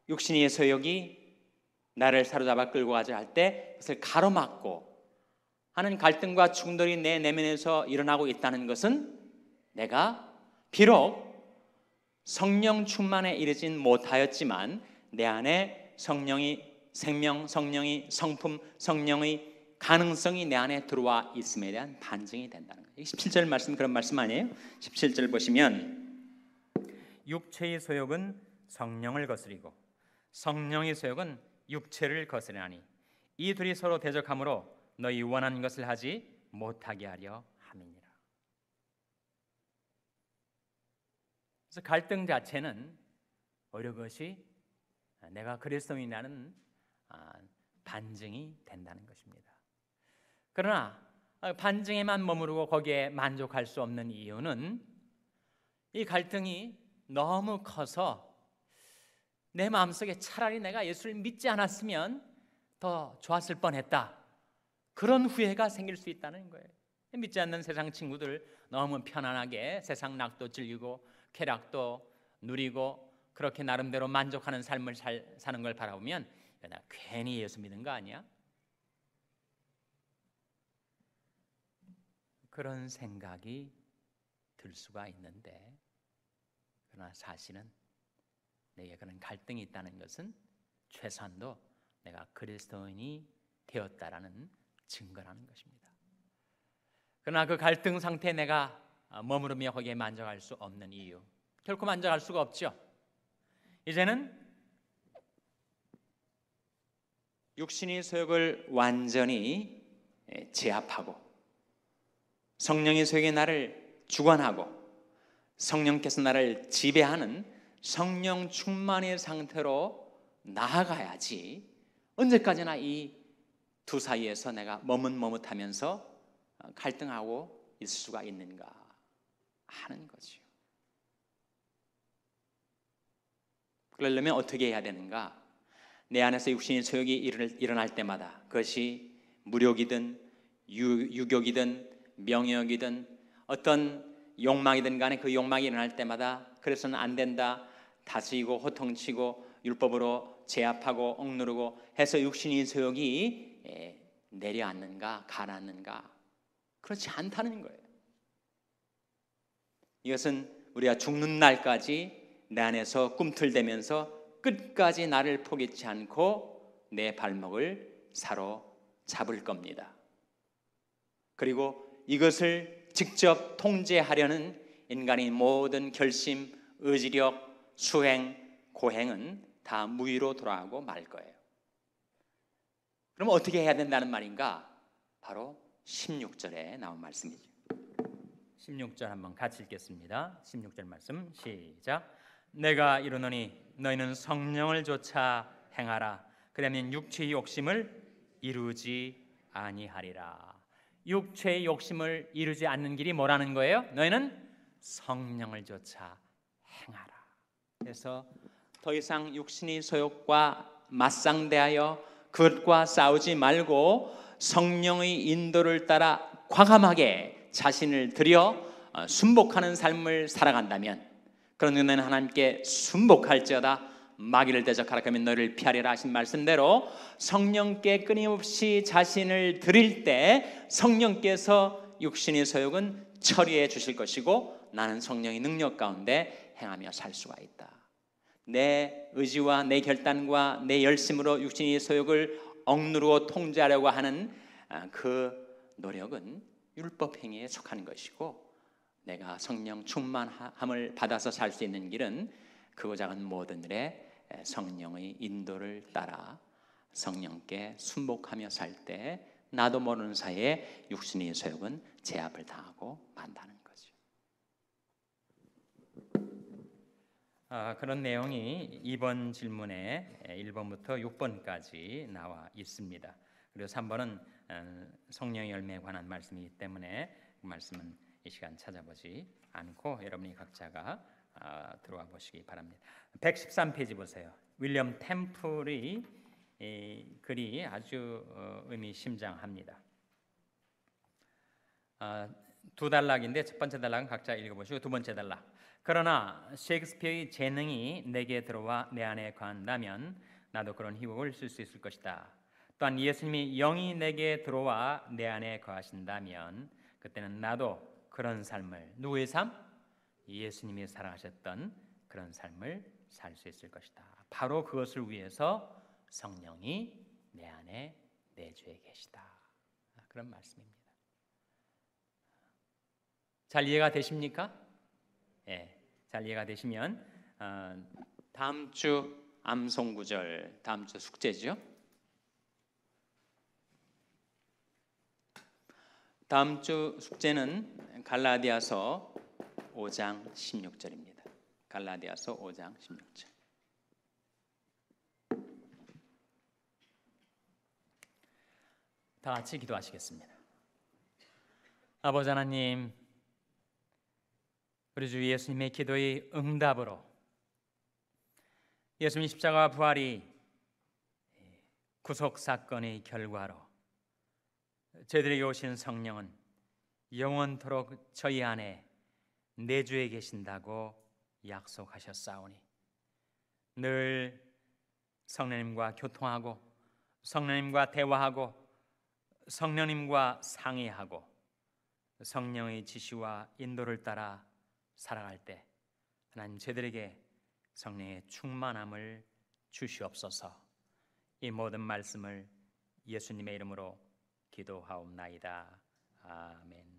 Speaker 1: 육신의 소욕이 나를 사로잡아 끌고 가자 할 때 그것을 가로막고 하는 갈등과 충돌이 내 내면에서 일어나고 있다는 것은 내가 비록 성령 충만에 이르진 못하였지만 내 안에 성령이 생명, 성령이 성품, 성령의 가능성이 내 안에 들어와 있음에 대한 반증이 된다는 거예요. 17절 말씀 그런 말씀 아니에요? 17절 보시면
Speaker 2: 육체의 소욕은 성령을 거스리고 성령의 소욕은 육체를 거스리나니 이 둘이 서로 대적하므로 너희 원하는 것을 하지 못하게 하려 함이니라.
Speaker 1: 그래서 갈등 자체는 오히려 그것이 내가 그리스도인이라는 반증이 된다는 것입니다. 그러나 반증에만 머무르고 거기에 만족할 수 없는 이유는 이 갈등이 너무 커서 내 마음속에 차라리 내가 예수를 믿지 않았으면 더 좋았을 뻔했다, 그런 후회가 생길 수 있다는 거예요. 믿지 않는 세상 친구들 너무 편안하게 세상 낙도 즐기고 쾌락도 누리고 그렇게 나름대로 만족하는 삶을 사는 걸 바라보면 나 괜히 예수 믿은 거 아니야? 그런 생각이 들 수가 있는데, 그러나 사실은 내게 그런 갈등이 있다는 것은 최소한도 내가 그리스도인이 되었다라는 증거라는 것입니다. 그러나 그 갈등 상태에 내가 머무르며 거기에 만족할 수 없는 이유, 결코 만족할 수가 없죠. 이제는 육신의 소욕을 완전히 제압하고 성령의 소욕에 나를 주관하고 성령께서 나를 지배하는 성령 충만의 상태로 나아가야지 언제까지나 이 두 사이에서 내가 머뭇머뭇하면서 갈등하고 있을 수가 있는가 하는 거죠. 그러려면 어떻게 해야 되는가? 내 안에서 육신의 소욕이 일어날 때마다, 그것이 무력이든 유욕이든 명욕이든 어떤 욕망이든 간에 그 욕망이 일어날 때마다 그래서는 안 된다, 다스리고 호통치고 율법으로 제압하고 억누르고 해서 육신의 소욕이 내려앉는가 가라앉는가? 그렇지 않다는 거예요. 이것은 우리가 죽는 날까지 내 안에서 꿈틀대면서 끝까지 나를 포기치 않고 내 발목을 사로잡을 겁니다. 그리고 이것을 직접 통제하려는 인간의 모든 결심, 의지력, 수행, 고행은 다 무의로 돌아가고 말 거예요. 그럼 어떻게 해야 된다는 말인가? 바로 16절에 나온 말씀이죠.
Speaker 2: 16절 한번 같이 읽겠습니다. 16절 말씀 시작. 내가 이르노니 너희는 성령을 조차 행하라. 그러면 육체의 욕심을 이루지 아니하리라. 육체의 욕심을 이루지 않는 길이 뭐라는 거예요? 너희는 성령을 조차 행하라. 그래서 더 이상 육신의 소욕과 맞상대하여 그것과 싸우지 말고 성령의 인도를 따라 과감하게 자신을 들여 순복하는 삶을 살아간다면, 그런 너는 하나님께 순복할지어다 마귀를 대적하라 하면 너를 피하리라 하신 말씀대로 성령께 끊임없이 자신을 드릴 때 성령께서 육신의 소욕은 처리해 주실 것이고 나는 성령의 능력 가운데
Speaker 1: 행하며 살 수가 있다. 내 의지와 내 결단과 내 열심으로 육신의 소욕을 억누르고 통제하려고 하는 그 노력은 율법 행위에 속하는 것이고, 내가 성령 충만함을 받아서 살 수 있는 길은 크고 작은 모든 일에 성령의 인도를 따라 성령께 순복하며 살 때 나도 모르는 사이에 육신의 소욕은 제압을 당하고 만다는 거죠.
Speaker 2: 그런 내용이 2번 질문에 1번부터 6번까지 나와 있습니다. 그리고 3번은 성령의 열매에 관한 말씀이기 때문에 그 말씀은 이 시간 찾아보지 않고 여러분이 각자가 들어와 보시기 바랍니다. 113페이지 보세요. 윌리엄 템플의 글이 아주 의미심장합니다. 두 단락인데 첫 번째 단락은 각자 읽어보시고 두 번째 단락. 그러나 셰익스피어의 재능이 내게 들어와 내 안에 거한다면 나도 그런 희곡을 쓸 수 있을 것이다. 또한 예수님이 영이 내게 들어와 내 안에 거하신다면 그때는 나도 그런 삶을, 누구의 삶? 예수님이 살아가셨던 그런 삶을 살 수 있을 것이다. 바로 그것을 위해서 성령이 내 안에 내주에 계시다. 그런 말씀입니다. 잘 이해가 되십니까? 예, 잘 이해가 되시면 다음 주 암송구절, 다음 주 숙제죠. 다음 주 숙제는 갈라디아서 5장 16절입니다. 갈라디아서 5장 16절. 다 같이 기도하시겠습니다. 아버지 하나님, 우리 주 예수님의 기도의 응답으로 예수님 십자가와 부활이 구속 사건의 결과로 저희들에게 오신 성령은 영원토록 저희 안에 내주에 계신다고 약속하셨사오니 늘 성령님과 교통하고 성령님과 대화하고 성령님과 상의하고 성령의 지시와 인도를 따라 살아갈 때 하나님 저희들에게 성령의 충만함을 주시옵소서. 이 모든 말씀을 예수님의 이름으로 기도하옵나이다. 아멘.